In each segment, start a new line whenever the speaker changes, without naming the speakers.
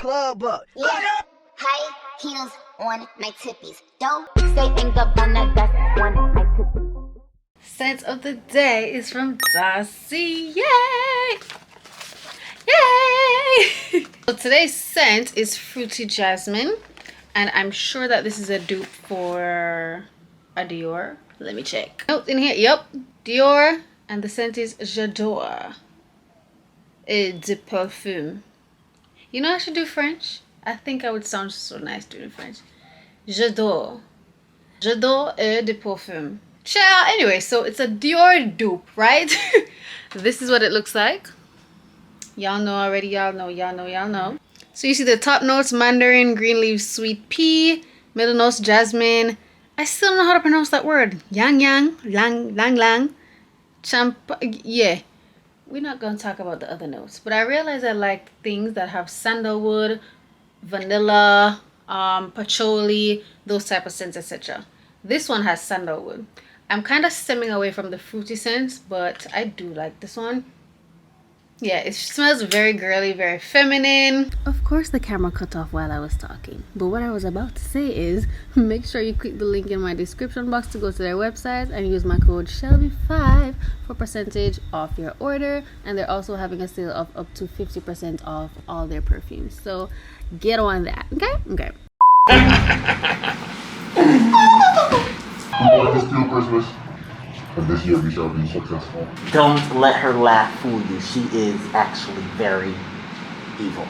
club up.
Yeah. High heels on my tippies. Don't say in Gabbana, that's one of my tippies.
Scent of the day is from Darcy. Yay! Yay! So today's scent is Fruity Jasmine, and I'm sure that this is a dupe for a Dior. Let me check. Oh, in here. Yep, Dior, and the scent is J'adore de parfum. You know I should do French. I think I would sound so nice doing French. J'adore de parfum. Ciao. Anyway, so it's a Dior dupe, right? This is what it looks like. Y'all know already. Y'all know. So you see the top notes: mandarin, green leaf, sweet pea. Middle notes: jasmine. I still don't know how to pronounce that word. Yang, lang. Yeah. We're not going to talk about the other notes, but I realize I like things that have sandalwood, vanilla, patchouli, those type of scents, etc. This one has sandalwood. I'm kind of stemming away from the fruity scents, but I do like this one. Yeah, it smells very girly, very feminine. Of course the camera cut off while I was talking, but what I was about to say is make sure you click the link in my description box to go to their website and use my code Shelby5 for percentage off your order, and they're also having a sale of up to 50% off all their perfumes, so get on that. Okay.
We want to steal Christmas, and this year we shall be successful.
Don't let her laugh fool you. She is actually very evil,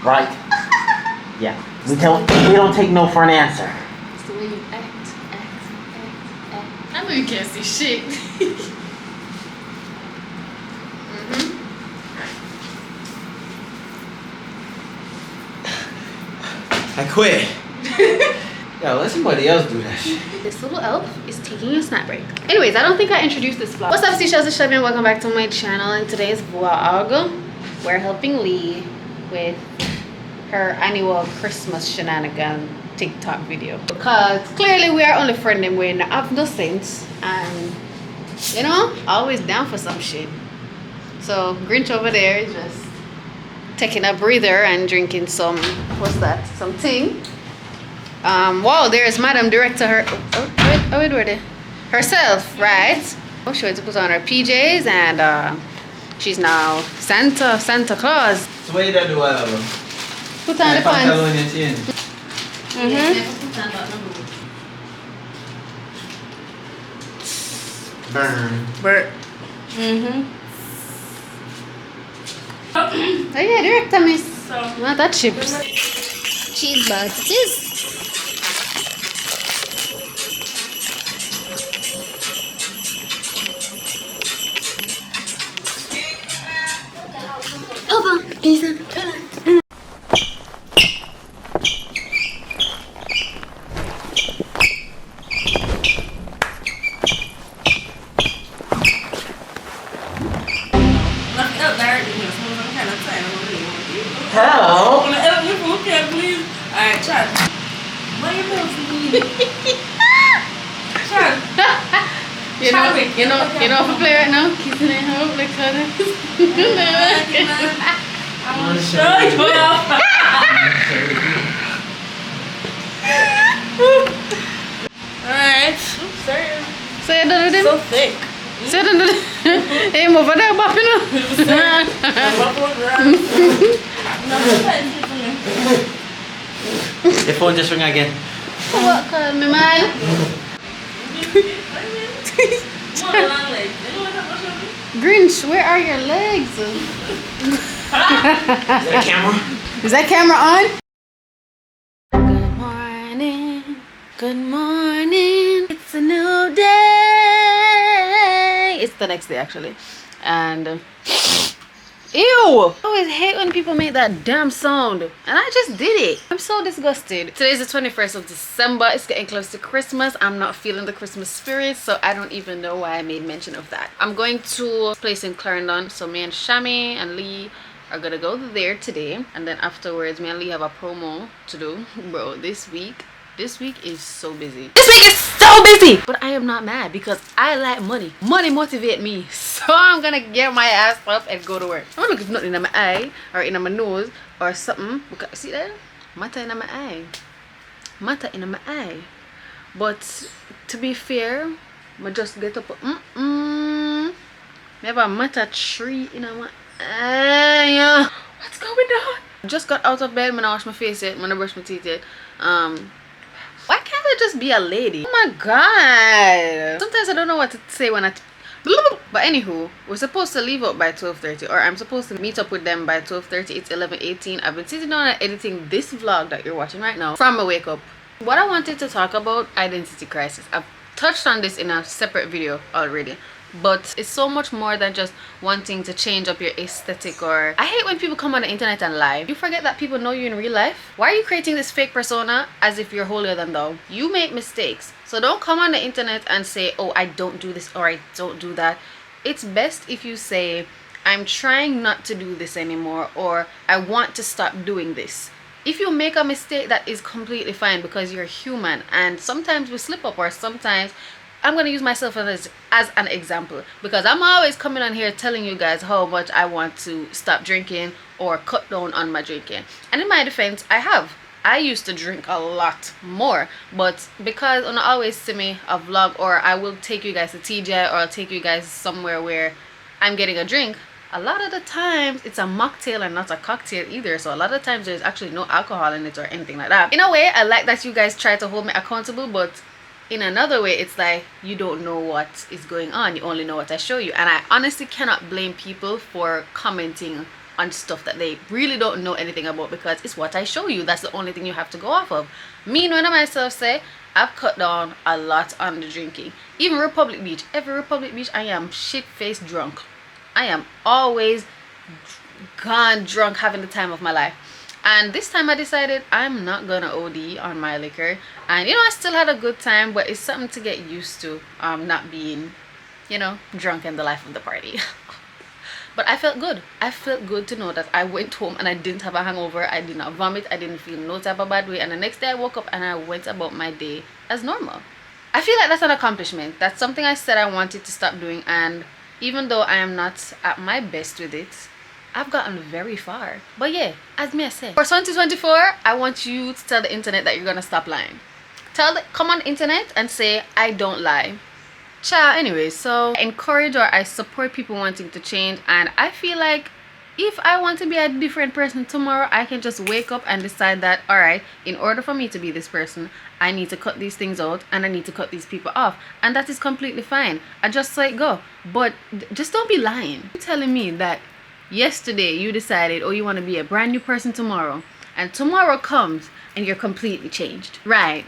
right? Yeah. We don't take no for an answer.
It's the way you act. I know you can't see shit.
I quit. Yo, let somebody else do that shit.
This little elf is taking a snap break. Anyways, I don't think I introduced this vlog. What's up, Seashells? It's Shelby and welcome back to my channel. And today's vlog, we're helping Lee with her annual Christmas shenanigan TikTok video. Because clearly we are only friending when I have no sense. And, you know, always down for some shit. So Grinch over there is just taking a breather and drinking some, what's that? Something. Wow, there's Madam Director herself, right? Oh, she went to put on her PJs and she's now Santa Claus.
So what you do all bro?
Put on the pants.
Burn.
Oh yeah, Director Miss. Not that chips. Cheese buds.
Hello?
Alright, Chad. What you doing? Chad.
You know how to play right now? Kissing it home like
I'm sure you are. Alright. Sorry.
So you done with him?
So thick.
So you done with him? Hey, move over there, Boppy,
Your phone just ring again.
What call me, man? Grinch, where are your legs?
Is that a camera?
Is that camera on? Good morning, it's a new day. It's the next day actually. And ew! I always hate when people make that damn sound. And I just did it. I'm so disgusted. Today's the 21st of December. It's getting close to Christmas. I'm not feeling the Christmas spirit, so I don't even know why I made mention of that. I'm going to a place in Clarendon. So me and Shami and Lee are gonna go there today. And then afterwards, me and Lee have a promo to do. Bro, this week This week is so busy. This week is so busy! But I am not mad because I like money. Money motivate me. So I'm gonna get my ass up and go to work. I don't look if nothing in my eye or in my nose or something. Because, see that? Matter in my eye. Matter in my eye. But to be fair, I just get up. Maybe a matter tree in my eye. What's going on? Just got out of bed when I wash my face yet, when I brush my teeth yet. Why can't I just be a lady? Oh my god. Sometimes I don't know what to say when I but anywho, we're supposed to leave up by 12:30, or I'm supposed to meet up with them by 12:30. It's 11:18. I've been sitting down and editing this vlog that you're watching right now from my wake up. What I wanted to talk about, identity crisis. I've touched on this in a separate video already, but it's so much more than just wanting to change up your aesthetic. Or I hate when people come on the internet and lie. You forget that people know you in real life. Why are you creating this fake persona as if you're holier than thou? You make mistakes, so don't come on the internet and say, oh, I don't do this or I don't do that. It's best if you say, I'm trying not to do this anymore, or I want to stop doing this. If you make a mistake, that is completely fine because you're human, and sometimes we slip up, or sometimes I'm going to use myself as an example, because I'm always coming on here telling you guys how much I want to stop drinking or cut down on my drinking. And in my defense, I used to drink a lot more, but because I always see me a vlog, or I will take you guys to TJ, or I'll take you guys somewhere where I'm getting a drink, a lot of the times it's a mocktail and not a cocktail either. So a lot of times there's actually no alcohol in it or anything like that. In a way, I like that you guys try to hold me accountable, but in another way, it's like you don't know what is going on. You only know what I show you. And I honestly cannot blame people for commenting on stuff that they really don't know anything about, because it's what I show you. That's the only thing you have to go off of. Me, when I myself say, I've cut down a lot on the drinking. Even Republic Beach, every Republic Beach, I am shit-faced drunk. I am always gone drunk, having the time of my life. And this time I decided I'm not gonna OD on my liquor. And you know, I still had a good time, but it's something to get used to, not being, you know, drunk in the life of the party. But I felt good. I felt good to know that I went home and I didn't have a hangover. I did not vomit. I didn't feel no type of bad way. And the next day I woke up and I went about my day as normal. I feel like that's an accomplishment. That's something I said I wanted to stop doing, and even though I am not at my best with it, I've gotten very far. But yeah, as me I said, for 2024, I want you to tell the internet that you're gonna stop lying. Come on the internet and say, I don't lie. Ciao. Anyway, so I encourage or I support people wanting to change, and I feel like if I want to be a different person tomorrow, I can just wake up and decide that, all right, in order for me to be this person, I need to cut these things out and I need to cut these people off, and that is completely fine. I just let it go. But just don't be lying. You're telling me that yesterday you decided, oh, you want to be a brand new person tomorrow, and tomorrow comes and you're completely changed. Right.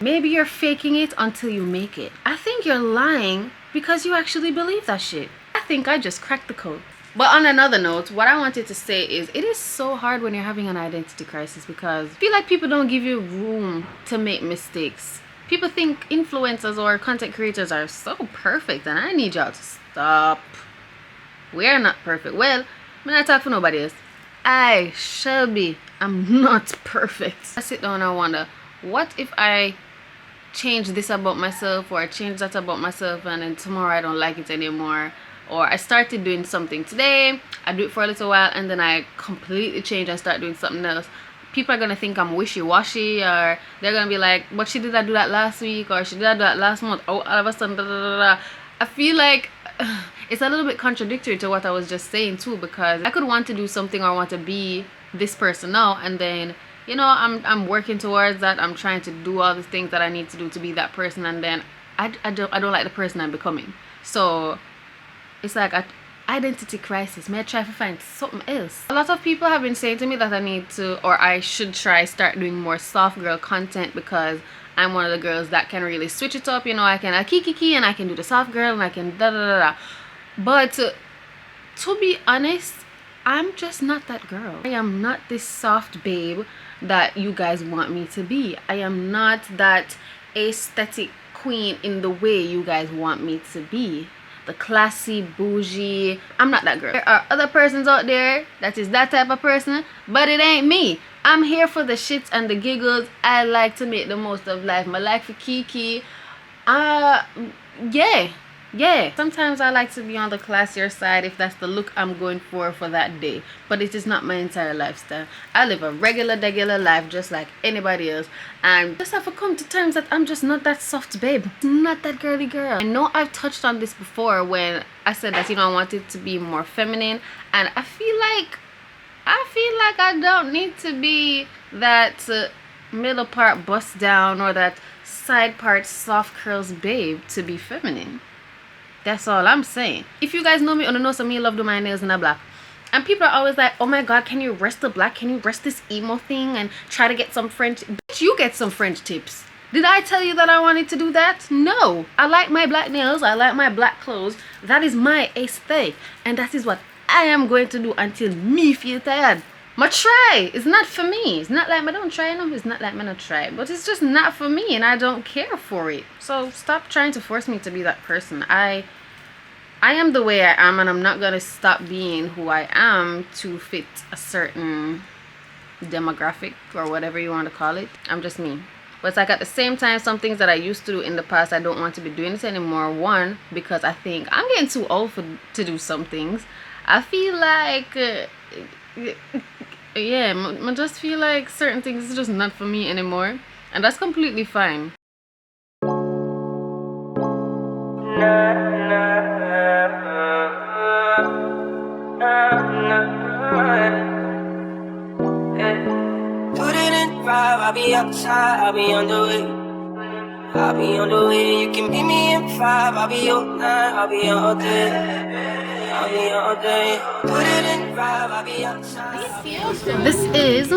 Maybe you're faking it until you make it. I think you're lying because you actually believe that shit. I think I just cracked the code. But on another note, what I wanted to say is, it is so hard when you're having an identity crisis, because I feel like people don't give you room to make mistakes. People think influencers or content creators are so perfect, and I need y'all to stop. We're not perfect. Well, I'm not talking for nobody else. I, Shelby, I'm not perfect. I sit down and wonder, what if I change this about myself, or I change that about myself, and then tomorrow I don't like it anymore? Or I started doing something today, I do it for a little while, and then I completely change and start doing something else. People are gonna think I'm wishy-washy, or they're gonna be like, but she did that do that last week, or she did that do that last month. Oh, all of a sudden, da, da, da, da. I feel like it's a little bit contradictory to what I was just saying too, because I could want to do something or want to be this person now, and then, you know, I'm working towards that. I'm trying to do all the things that I need to do to be that person, and then I don't like the person I'm becoming. So it's like an identity crisis. May I try to find something else? A lot of people have been saying to me that I need to, or I should start doing more soft girl content, because I'm one of the girls that can really switch it up. You know, I can kiki and I can do the soft girl and I can da da da da. But to be honest, I'm just not that girl. I am not this soft babe that you guys want me to be. I am not that aesthetic queen in the way you guys want me to be. the classy, bougie. I'm not that girl. There are other persons out there that is that type of person, but it ain't me. I'm here for the shits and the giggles. I like to make the most of life. I like for Kiki. Yeah. Sometimes I like to be on the classier side if that's the look I'm going for that day. But it is not my entire lifestyle. I live a regular life just like anybody else. And just have to come to terms that I'm just not that soft babe. Not that girly girl. I know I've touched on this before when I said that, you know, I wanted to be more feminine. And I feel like I don't need to be that middle part bust down or that side part soft curls babe to be feminine. That's all I'm saying. If you guys know me, know some me love do my nails in a black. And people are always like, oh my god, can you rest the black? Can you rest this emo thing and try to get some French? Bitch, you get some French tips. Did I tell you that I wanted to do that? No. I like my black nails. I like my black clothes. That is my aesthetic. And that is what I am going to do until me feel tired. My try. It's not for me. It's not like I don't try enough. It's not like I don't try. But it's just not for me and I don't care for it. So stop trying to force me to be that person. I am the way I am and I'm not going to stop being who I am to fit a certain demographic or whatever you want to call it. I'm just me. But it's like at the same time, some things that I used to do in the past, I don't want to be doing it anymore. One, because I think I'm getting too old to do some things. I feel like... yeah, I just feel like certain things is just not for me anymore, and that's completely fine.
Put it in 5, I'll be outside, I'll be on the way. I'll be on the way, you can meet me in 5, I'll be all night, I'll be all day. I'll be all day. Put it in 5, I'll be outside.
This is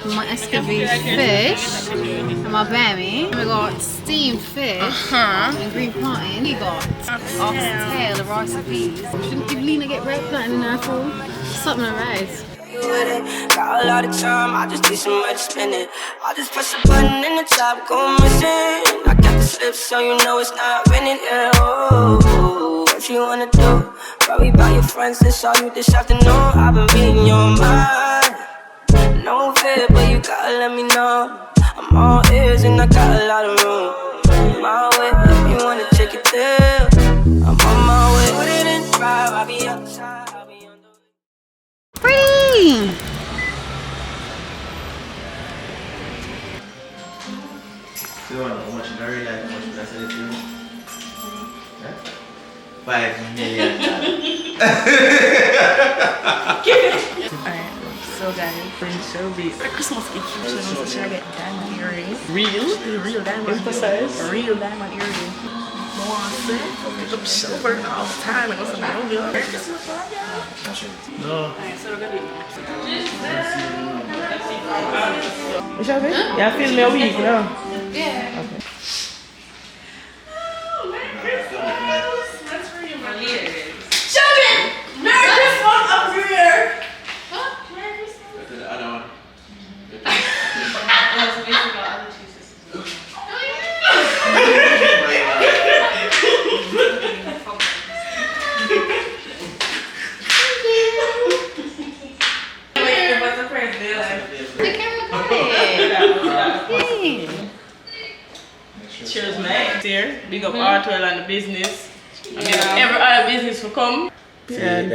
my escovitch fish and my baby. We got steamed fish and green plantain. We got oxtail, the rice and peas. Shouldn't give Lena get red plantain in her food? Something alright.
Got a lot of time, I just need some money to spend it. I'll just press a button in the top, go missing. I got the slip so you know it's not winning. Yeah, oh, what you wanna do? Worry about your friends that saw you this afternoon. I've been reading your mind. No fear, but you gotta let me know. I'm all ears and I got a lot of room. My way, if you wanna take it there, I'm on my way. Put it in 5, I'll be outside, I'll be on the way.
Free!
So how much in real life, how much did I say to you? Huh? $5 million.
Alright, so guys, AndImShelby. A Christmas gift. So should I get diamond earrings? Real diamond earrings. Real diamond earrings. No one said, pick up silver all the time. And I was like, oh, good. Merry Christmas,
No.
Alright, so we're gonna do Shelby? Yeah, I feel me a week now.
Yeah.
Okay.
Oh, Merry Christmas! That's for you, my dear.
Shelby! Merry Christmas up here!
Huh? Merry Christmas?
Go to the other one.
Cheers, mate. Here, big up Arthur and the business. And big up every other business will come.
See that?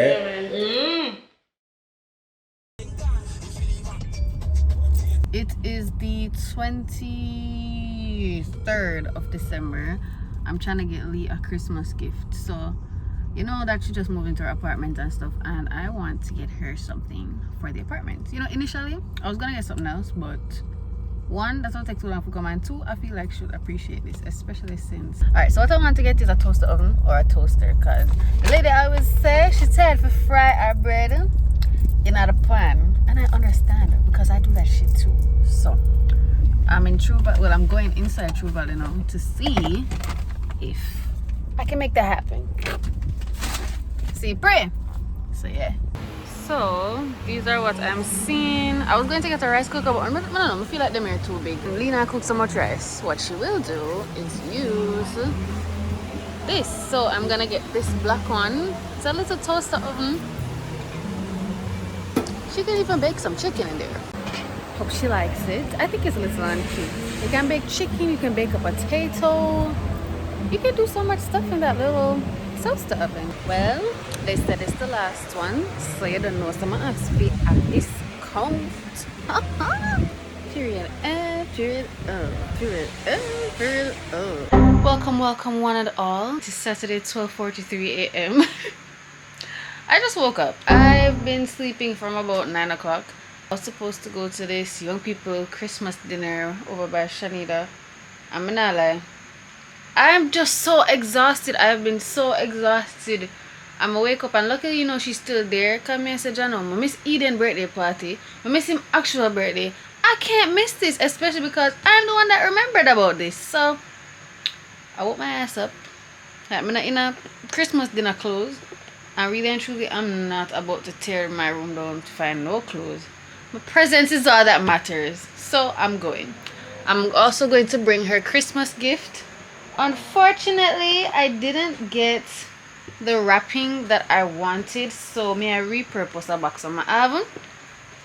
It is the 23rd of December. I'm trying to get Lee a Christmas gift. So, you know that she just moved into her apartment and stuff, and I want to get her something for the apartment. You know, initially, I was gonna get something else, but one, that's not take too long to come, and two, I feel like she would appreciate this, especially since... Alright, so what I want to get is a toaster oven or a toaster, because the lady always say she tried to fry our bread in a pan, and I understand because I do that shit too. So I'm in True Valley, well, I'm going inside True Valley now to see if I can make that happen. See, pray. So yeah. So these are what I'm seeing. I was going to get a rice cooker, but no, I feel like them are too big. Lena cooks so much rice. What she will do is use this. So I'm gonna get this black one. It's a little toaster oven. She can even bake some chicken in there. Hope she likes it. I think it's a little and cute. You can bake chicken, you can bake a potato. You can do so much stuff in that little toaster oven. Well, they said it's the last one, so you don't know some of us be at discount. Period. Period. Period. Period. Welcome, welcome, one and all. It's Saturday, 12:43 a.m. I just woke up. I've been sleeping from about 9 o'clock. I was supposed to go to this young people Christmas dinner over by Shanida. I'm not lie. I'm just so exhausted. I've been so exhausted. I'm gonna wake up and luckily, you know, she's still there. Come here and say, Jano, I miss Eden birthday party. I miss him actual birthday. I can't miss this, especially because I'm the one that remembered about this. So I woke my ass up. I'm not in a Christmas dinner clothes. And really and truly, I'm not about to tear my room down to find no clothes. My presence is all that matters. So I'm going. I'm also going to bring her Christmas gift. Unfortunately, I didn't get the wrapping that I wanted. So may I repurpose a box on my oven.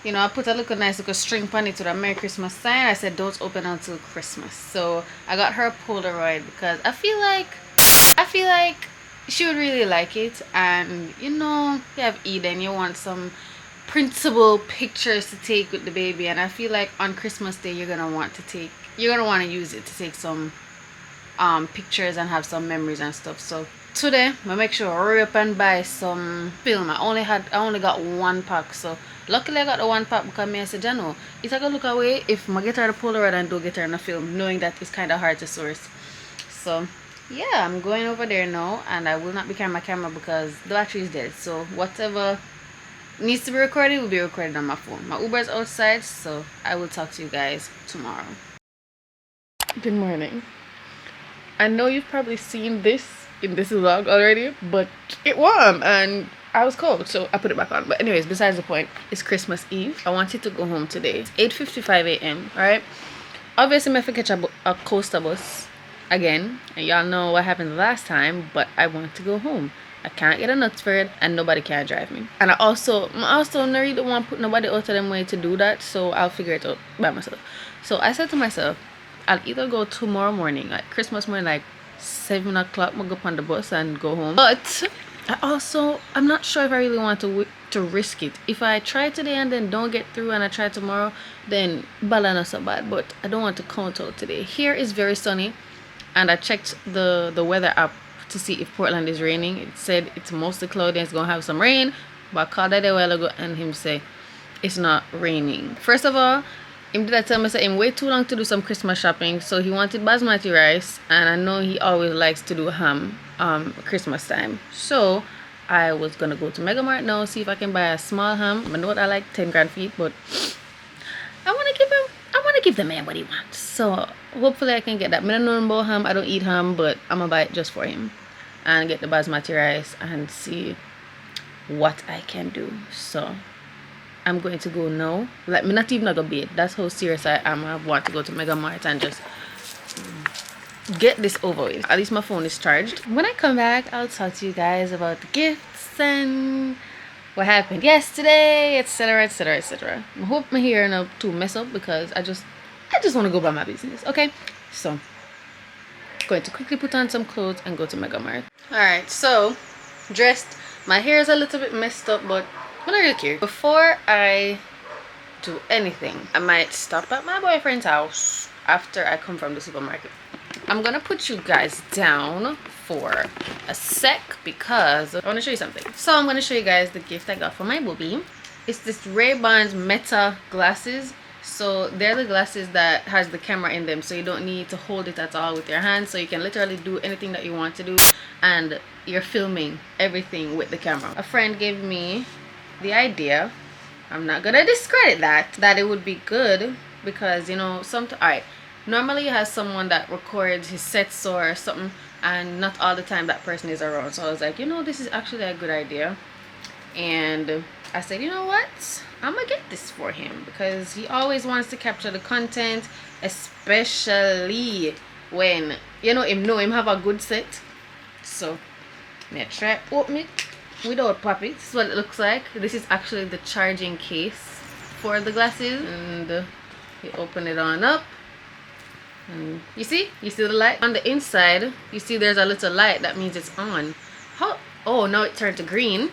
You know, I put a little nice little string on it with a Merry Christmas sign. I said don't open until Christmas. So I got her a Polaroid because I feel like she would really like it. And you know, you have Eden, you want some printable pictures to take with the baby, and I feel like on Christmas Day you're gonna want to use it to take some pictures and have some memories and stuff. So today I make sure I hurry up and buy some film. I only got one pack, so luckily I got the one pack because I said, Jano, it's like a look away if I get her the Polaroid and don't get her in the film, knowing that it's kind of hard to source. So yeah, I'm going over there now, and I will not be carrying my camera because the battery is dead. So whatever needs to be recorded will be recorded on my phone. My Uber is outside, so I will talk to you guys tomorrow. Good morning. I know you've probably seen this in this vlog already, but it warm and I was cold, so I put it back on. But anyways, besides the point, it's Christmas Eve. I wanted to go home today. It's 8:55 a.m. Alright, obviously I have to catch a coaster bus again, and y'all know what happened last time, but I want to go home. I can't get a Knutsford and nobody can drive me, and I also really don't want to put nobody out of them way to do that, so I'll figure it out by myself. So I said to myself, I'll either go tomorrow morning, like Christmas morning, like 7 o'clock, I'll go up on the bus and go home. But I'm not sure if I really want to risk it. If I try today and then don't get through and I try tomorrow, then bala not so bad. But I don't want to count out today. Here is very sunny, and I checked the weather app to see if Portland is raining. It said it's mostly cloudy and it's gonna have some rain, but I called that a while ago and him say it's not raining. First of all, him did I tell me say him wait too long to do some Christmas shopping, so he wanted basmati rice, and I know he always likes to do ham Christmas time. So I was gonna go to Mega Mart now, see if I can buy a small ham. I know what I like, 10 grand feet, but I wanna give the man what he wants. So hopefully I can get that. I don't know about ham, I don't eat ham, but I'm gonna buy it just for him and get the basmati rice and see what I can do. So I'm going to go now. Like, me not even gonna bait. That's how serious I am. I want to go to Mega Mart and just get this over with. At least my phone is charged. When I come back, I'll talk to you guys about the gifts and what happened yesterday, etc, etc, etc. I hope my hair not too mess up because I just want to go by my business. Okay, so going to quickly put on some clothes and go to Mega Mart. All right, so dressed. My hair is a little bit messed up, but I don't really care. Before I do anything, I might stop at my boyfriend's house after I come from the supermarket. I'm gonna put you guys down for a sec because I want to show you something. So I'm gonna show you guys the gift I got for my booby. It's this Ray-Ban's Meta glasses. So they're the glasses that has the camera in them, so you don't need to hold it at all with your hands, so you can literally do anything that you want to do and you're filming everything with the camera. A friend gave me the idea, I'm not gonna discredit that it would be good because, you know, normally you have someone that records his sets or something, and not all the time that person is around. So I was like, you know, this is actually a good idea, and I said, you know what, I'm gonna get this for him because he always wants to capture the content, especially when, you know him have a good set So may I try open it without pop it. This is what it looks like. This is actually the charging case for the glasses, and you open it on up, and you see the light on the inside. You see there's a little light, that means it's on. How? Oh, now it turned to green.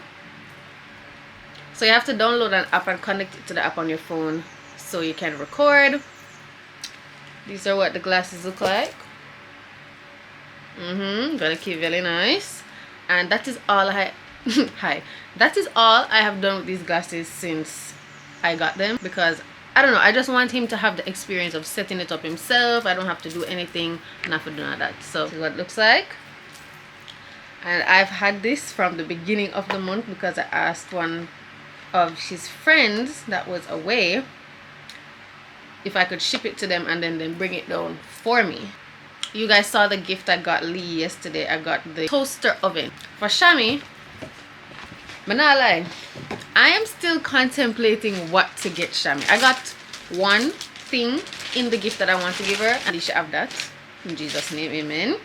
So you have to download an app and connect it to the app on your phone so you can record. These are what the glasses look like. Gonna keep really nice. And that is all that is all I have done with these glasses since I got them, because I don't know, I just want him to have the experience of setting it up himself. I don't have to do anything, and I have to do that. So this is what it looks like. And I've had this from the beginning of the month because I asked one of his friends that was away if I could ship it to them and then bring it down for me. You guys saw the gift I got Lee yesterday. I got the toaster oven. For Shami, but not lie, I am still contemplating what to get Shami. I got one thing in the gift that I want to give her, and you should have that. In Jesus' name, amen.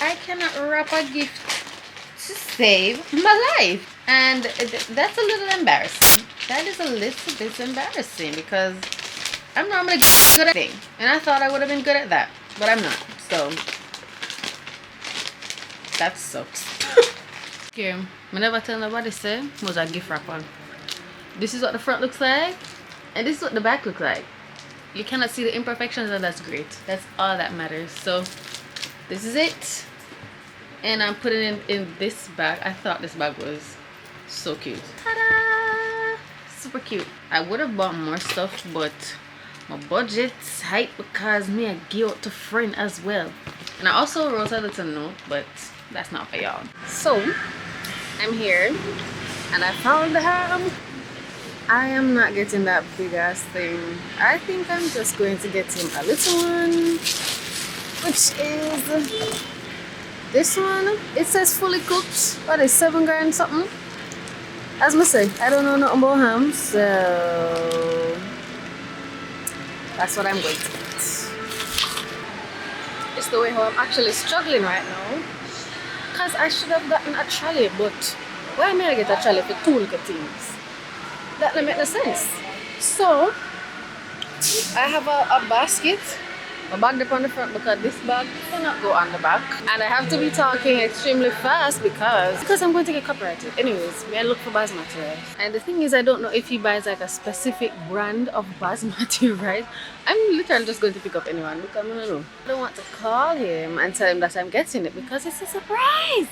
I cannot wrap a gift to save my life, and that's a little embarrassing. That is a little bit embarrassing because I'm normally good at things, and I thought I would have been good at that, but I'm not. So that sucks. Okay, I never tell nobody say was a gift wrapper. This is what the front looks like, and this is what the back looks like. You cannot see the imperfections, and that's great. That's all that matters. So this is it, and I'm putting it in this bag. I thought this bag was so cute. Ta-da! Super cute. I would have bought more stuff, but my budget's tight because me I give out to friend as well. And I also wrote a little note, but that's not for y'all. So I'm here and I found the ham. I am not getting that big ass thing. I think I'm just going to get him a little one, which is this one. It says fully cooked. What is 7 grand something? As I say, I don't know nothing about ham, so that's what I'm going to get. It's the way how I'm actually struggling right now, because I should have gotten a trolley, but why may I get a trolley for 2 little things? That doesn't make no sense. So I have a basket, a bag up on the front because this bag cannot go on the back, and I have to be talking extremely fast because I'm going to get copyrighted. Anyways, we look for basmati rice, and the thing is, I don't know if he buys like a specific brand of basmati rice. I'm literally just going to pick up anyone because I don't know. I don't want to call him and tell him that I'm getting it because it's a surprise.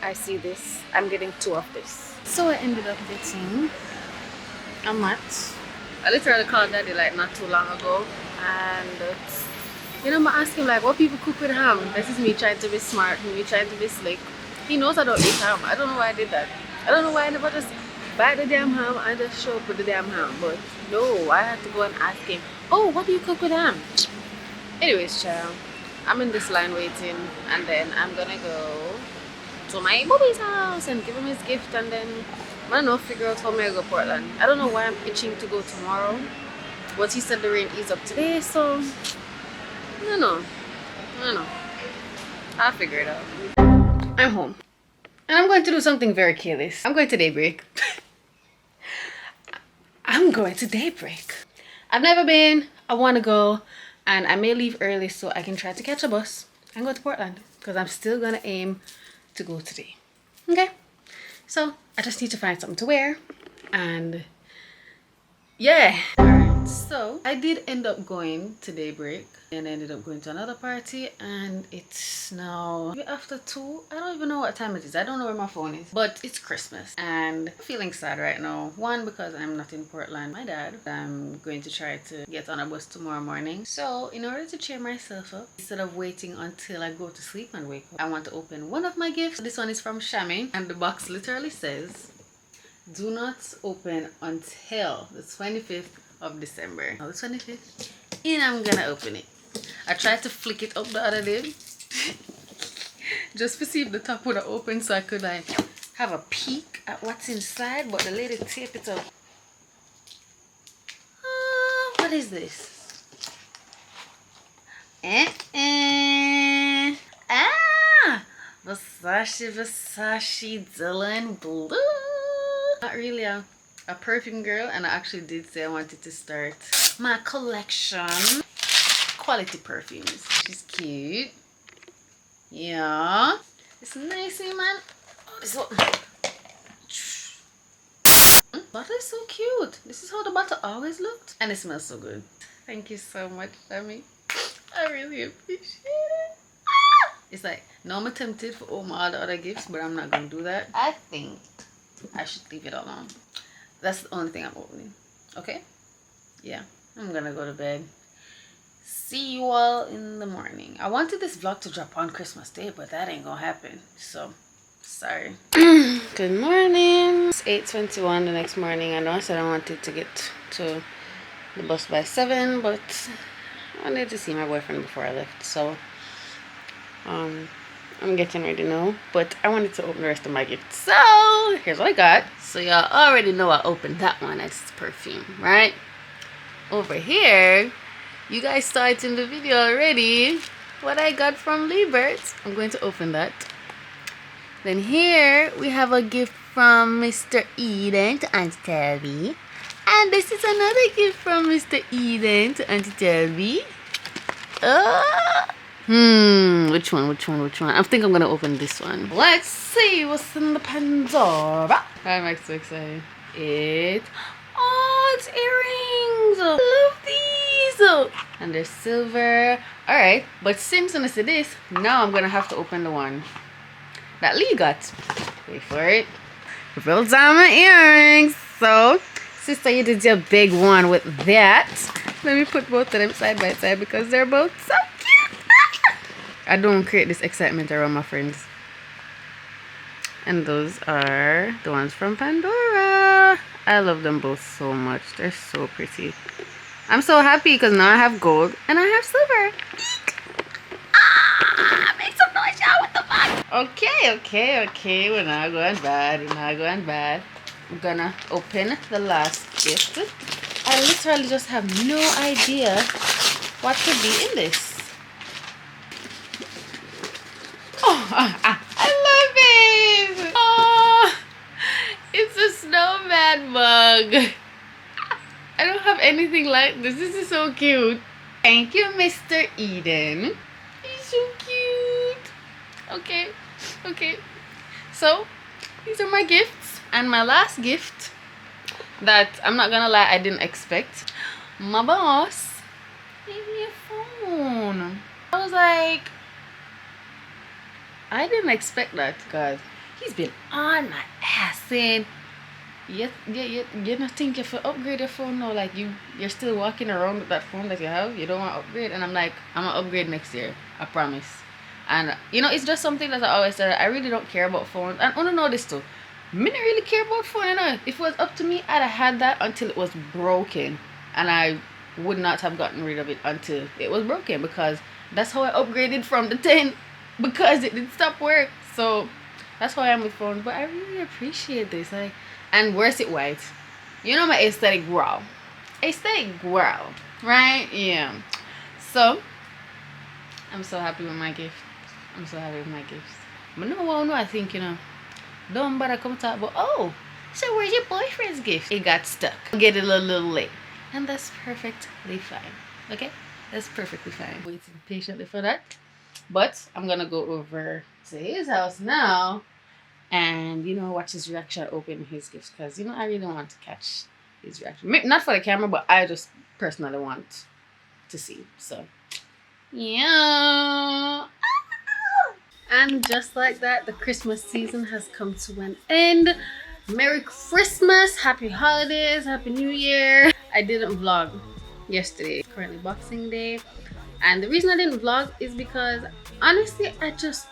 I see this. I'm getting 2 of this. So I ended up getting a mat. I literally called Daddy like not too long ago, and you know, I asked him like, what people cook with ham? This is me trying to be smart, me trying to be slick. He knows I don't eat ham. I don't know why I did that. I don't know why I never just buy the damn ham and just show up with the damn ham. But no, I had to go and ask him, oh, what do you cook with ham? Anyways, child, I'm in this line waiting, and then I'm gonna go to my booby's house and give him his gift, and then I don't know, figure out how I'm gonna go to Portland. I don't know why I'm itching to go tomorrow, but he said the rain is up today, so I don't know. I'll figure it out. I'm home, and I'm going to do something very careless. I'm going to daybreak. I'm going to daybreak. I've never been. I want to go, and I may leave early so I can try to catch a bus and go to Portland, because I'm still gonna aim to go today. Okay, so I just need to find something to wear, and yeah. Alright, so I did end up going to daybreak and ended up going to another party, and it's now maybe after 2. I don't even know what time it is. I don't know where my phone is, but it's Christmas and I'm feeling sad right now. 1, because I'm not in Portland, my dad. I'm going to try to get on a bus tomorrow morning, so in order to cheer myself up, instead of waiting until I go to sleep and wake up, I want to open one of my gifts. This one is from Shami, and the box literally says, do not open until the 25th of December. Now the 25th, and I'm gonna open it. I tried to flick it up the other day just to see if the top would have opened so I could like have a peek at what's inside, but the lady taped it up. What is this? Ah! Versace Dylan Blue. Not really a perfume girl, and I actually did say I wanted to start my collection. Quality perfumes. She's cute. Yeah. It's nice, man. Oh, this one. Bottle is so cute. This is how the bottle always looked. And it smells so good. Thank you so much, Sammy. I really appreciate it. It's like, no, I'm tempted for all my other gifts, but I'm not going to do that. I think I should leave it alone. That's the only thing I'm opening. Okay? Yeah. I'm going to go to bed. See you all in the morning. I wanted this vlog to drop on Christmas Day, but that ain't going to happen. So, sorry. Good morning. It's 8:21 the next morning. I know I said I wanted to get to the bus by 7, but I wanted to see my boyfriend before I left. So, I'm getting ready now, but I wanted to open the rest of my gifts. So here's what I got. So y'all already know I opened that one. That's perfume, right? Over here, you guys saw it in the video already. What I got from Liebert. I'm going to open that. Then here we have a gift from Mr. Eden to Auntie Telby. And this is another gift from Mr. Eden to Auntie Telby. Which one? I think I'm gonna open this one. Let's see what's in the Pandora. I'm so excited. It's earrings. I love these. And they're silver. Alright, but since I see this, now I'm gonna have to open the one that Lee got. Wait for it. Real diamond earrings. So, sister, you did your big one with that. Let me put both of them side by side because they're both so cute. I don't create this excitement around my friends. And those are the ones from Pandora. I love them both so much. They're so pretty. I'm so happy because now I have gold and I have silver. Make some noise, y'all. What the fuck? Okay. We're not going bad. I'm gonna open the last gift. I literally just have no idea what could be in this. I love it! Oh, it's a snowman mug. I don't have anything like this. This is so cute. Thank you, Mr. Eden. He's so cute. Okay. So, these are my gifts. And my last gift that, I'm not gonna lie, I didn't expect. My boss gave me a phone. I was like, I didn't expect that because he's been on my ass saying, you don't think you have to upgrade your phone now? Like you're still walking around with that phone that you have? You don't want to upgrade? And I'm like, I'm going to upgrade next year. I promise. And it's just something that I always said. I really don't care about phones. And I don't know this too. I didn't really care about phone, If it was up to me, I'd have had that until it was broken. And I would not have gotten rid of it until it was broken because that's how I upgraded from the 10. Because it didn't stop work. So that's how I am with phones. But I really appreciate this. And where's it white? You know my aesthetic growl. Right? Yeah. So I'm so happy with my gift. But no, I think, don't bother come talk about, so where's your boyfriend's gift? It got stuck. I'll get it a little late. And that's perfectly fine. Okay? That's perfectly fine. Waiting patiently for that. But I'm gonna go over to his house now and watch his reaction, open his gifts, because I really want to catch his reaction. Not for the camera, but I just personally want to see. So yeah. And just like that, the Christmas season has come to an end. Merry Christmas, happy holidays, happy New Year. I didn't vlog yesterday. Currently Boxing Day. And the reason I didn't vlog is because honestly, I just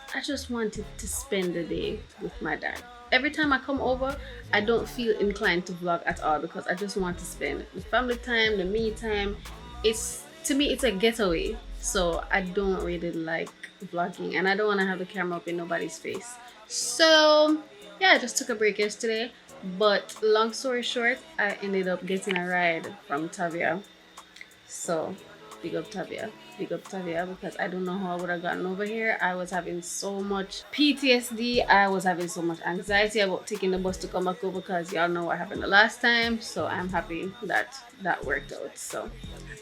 wanted to spend the day with my dad. Every time I come over, I don't feel inclined to vlog at all because I just want to spend the family time, the me time. To me, it's a getaway. So I don't really like vlogging and I don't want to have the camera up in nobody's face. So yeah, I just took a break yesterday. But long story short, I ended up getting a ride from Tavia. So big up Tavia. Big up Tavia, because I don't know how I would have gotten over here. I was having so much PTSD. I was having so much anxiety about taking the bus to come back over, because y'all know what happened the last time. So I'm happy that that worked out. So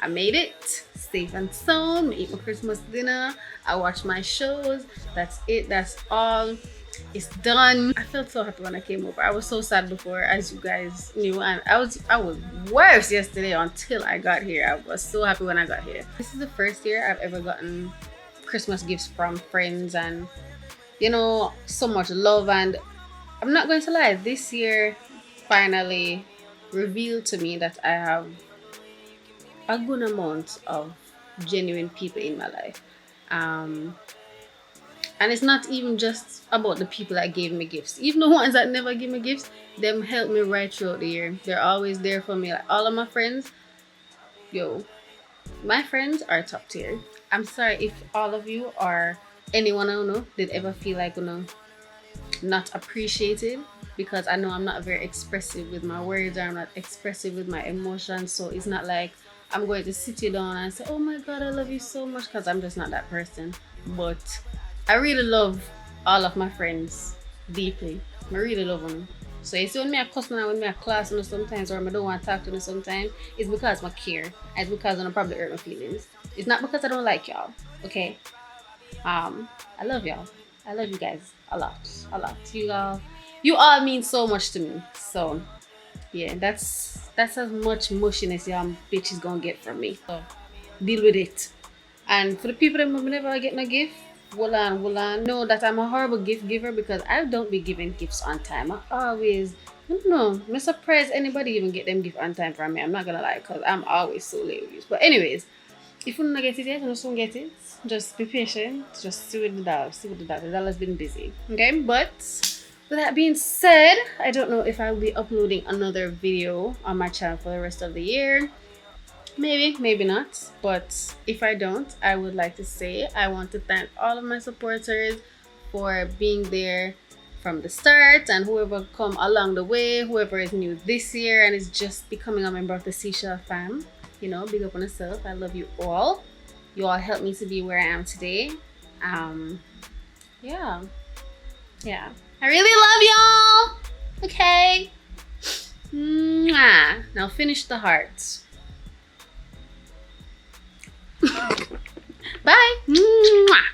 I made it safe and sound. I eat my Christmas dinner. I watched my shows. That's it. That's all. It's done. I felt so happy when I came over. I was so sad before, as you guys knew, and I was worse yesterday until I got here. I was so happy when I got here. This is the first year I've ever gotten Christmas gifts from friends, and you know, so much love. And I'm not going to lie, this year finally revealed to me that I have a good amount of genuine people in my life. And it's not even just about the people that gave me gifts. Even the ones that never give me gifts, them help me right throughout the year. They're always there for me. Like all of my friends, yo, my friends are top tier. I'm sorry if all of you or anyone I don't know did ever feel like, you know, not appreciated, because I know I'm not very expressive with my words, or I'm not expressive with my emotions. So it's not like I'm going to sit you down and say, oh my God, I love you so much, because I'm just not that person. But I really love all of my friends deeply. I really love them. So you see when me a customer, when me a class, you know, sometimes, or I don't want to talk to them sometimes, it's because I care. It's because I probably hurt my feelings. It's not because I don't like y'all. Okay. I love y'all. I love you guys a lot. A lot. You all mean so much to me. So yeah, that's as much mushiness y'all bitches gonna get from me. So deal with it. And for the people that never get no gift, Wulan, know that I'm a horrible gift giver, because I don't be giving gifts on time. I always, I don't know, I'm surprised anybody even get them gift on time from me. I'm not gonna lie, because I'm always so late with you. But anyways, if you don't get it yet, you just don't get it. Just be patient. Just see with the dollar. The dollar's been busy. Okay, but with that being said, I don't know if I'll be uploading another video on my channel for the rest of the year. Maybe, maybe not. But if I don't, I would like to say I want to thank all of my supporters for being there from the start, and whoever come along the way, whoever is new this year and is just becoming a member of the Seashells fam. You know, big up on yourself. I love you all. You all helped me to be where I am today. Yeah. I really love y'all. Okay. Mwah. Now finish the heart. Bye. Mwah.